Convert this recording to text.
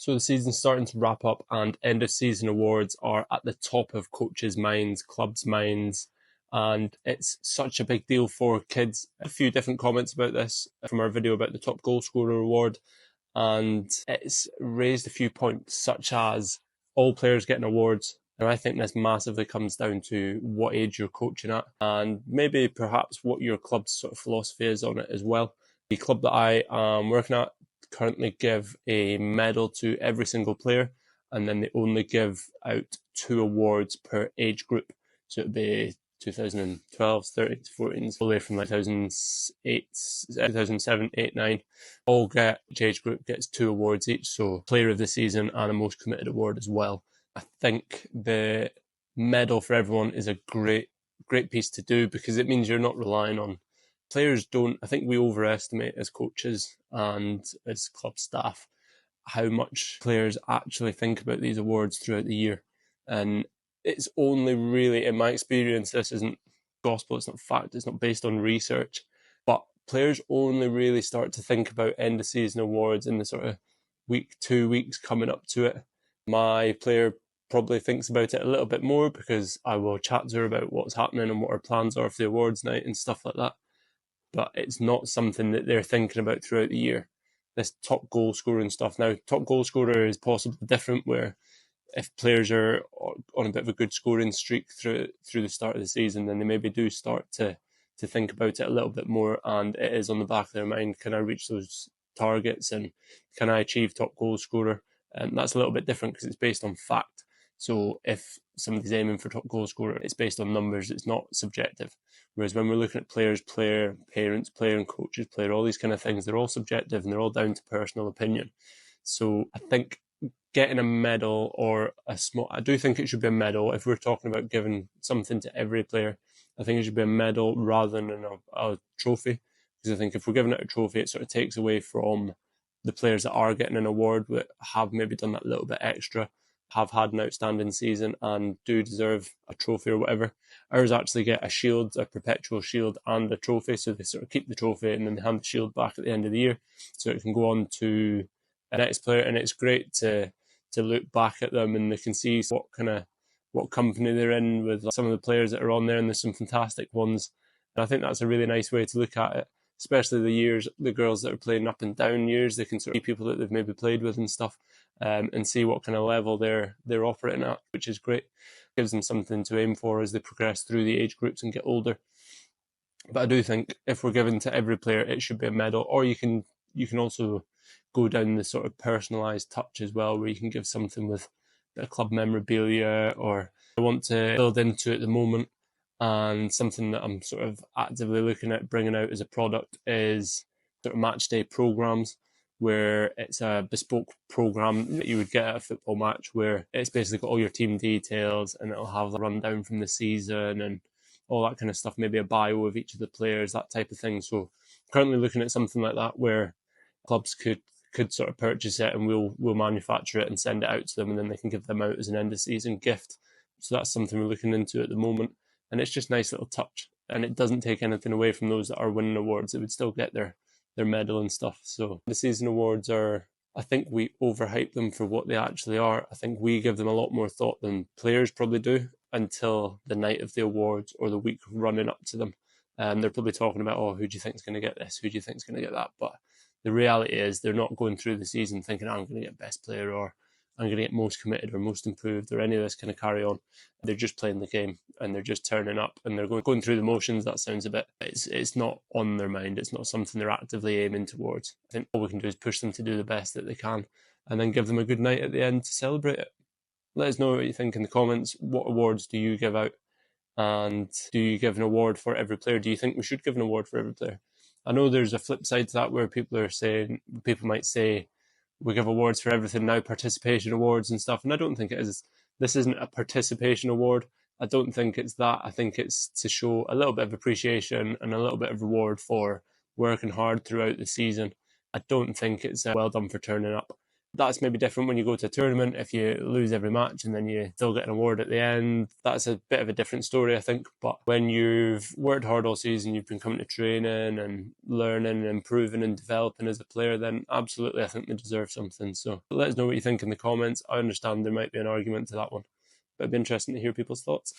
So the season's starting to wrap up and end of season awards are at the top of coaches' minds, clubs' minds, and it's such a big deal for kids. A few different comments about this from our video about the top goal scorer award, and it's raised a few points such as all players getting awards. And I think this massively comes down to what age you're coaching at and maybe perhaps what your club's sort of philosophy is on it as well. The club that I am working at currently give a medal to every single player, and then they only give out 2 awards per age group. So it'd be 2012, 13 to 14, all the way from like 2008, 2007, 8, 9. All get, each age group gets 2 awards each, so player of the season and a most committed award as well. I think the medal for everyone is a great piece to do because it means you're not relying on players. I think we overestimate as coaches and as club staff how much players actually think about these awards throughout the year. And it's only really, in my experience, this isn't gospel, it's not fact, it's not based on research, but players only really start to think about end of season awards in the sort of week, 2 weeks coming up to it. My player probably thinks about it a little bit more because I will chat to her about what's happening and what her plans are for the awards night and stuff like that. But it's not something that they're thinking about throughout the year. This top goal scorer and stuff. Now, top goal scorer is possibly different, where if players are on a bit of a good scoring streak through the start of the season, then they maybe do start to think about it a little bit more, and it is on the back of their mind, can I reach those targets and can I achieve top goal scorer? And that's a little bit different because it's based on fact. So if somebody's aiming for top goal scorer, it's based on numbers, it's not subjective. Whereas when we're looking at players, player, parents, player and coaches, player, all these kind of things, they're all subjective and they're all down to personal opinion. So I think getting a medal or I do think it should be a medal. If we're talking about giving something to every player, I think it should be a medal rather than a trophy. Because I think if we're giving it a trophy, it sort of takes away from the players that are getting an award, that have maybe done that little bit extra, have had an outstanding season and do deserve a trophy or whatever. Ours actually get a shield, a perpetual shield and a trophy. So they sort of keep the trophy and then they hand the shield back at the end of the year. So it can go on to the next player. And it's great to look back at them and they can see what company they're in with some of the players that are on there. And there's some fantastic ones. And I think that's a really nice way to look at it, especially the girls that are playing up and down years. They can sort of see people that they've maybe played with and stuff, and see what kind of level they're operating at, which is great. Gives them something to aim for as they progress through the age groups and get older. But I do think if we're giving to every player, it should be a medal, or you can also go down the sort of personalised touch as well, where you can give something with a club memorabilia, or I want to build into at the moment. And something that I'm sort of actively looking at bringing out as a product is sort of match day programs, where it's a bespoke program that you would get at a football match, where it's basically got all your team details and it'll have a rundown from the season and all that kind of stuff, maybe a bio of each of the players, that type of thing. So currently looking at something like that where clubs could sort of purchase it and we'll manufacture it and send it out to them, and then they can give them out as an end of season gift. So that's something we're looking into at the moment. And it's just a nice little touch. And it doesn't take anything away from those that are winning awards. They would still get their medal and stuff. So the season awards I think we overhype them for what they actually are. I think we give them a lot more thought than players probably do until the night of the awards or the week running up to them. They're probably talking about, who do you think is going to get this? Who do you think is going to get that? But the reality is they're not going through the season thinking, I'm going to get best player or I'm going to get most committed or most improved or any of this kind of carry on. They're just playing the game and they're just turning up and they're going through the motions. That sounds a bit, it's not on their mind. It's not something they're actively aiming towards. I think all we can do is push them to do the best that they can and then give them a good night at the end to celebrate it. Let us know what you think in the comments. What awards do you give out? And do you give an award for every player? Do you think we should give an award for every player? I know there's a flip side to that where people might say, we give awards for everything now, participation awards and stuff. And I don't think it is. This isn't a participation award. I don't think it's that. I think it's to show a little bit of appreciation and a little bit of reward for working hard throughout the season. I don't think it's well done for turning up. That's maybe different when you go to a tournament. If you lose every match and then you still get an award at the end, that's a bit of a different story, I think. But when you've worked hard all season, you've been coming to training and learning and improving and developing as a player, then absolutely I think they deserve something. So let us know what you think in the comments. I understand there might be an argument to that one, but it'd be interesting to hear people's thoughts.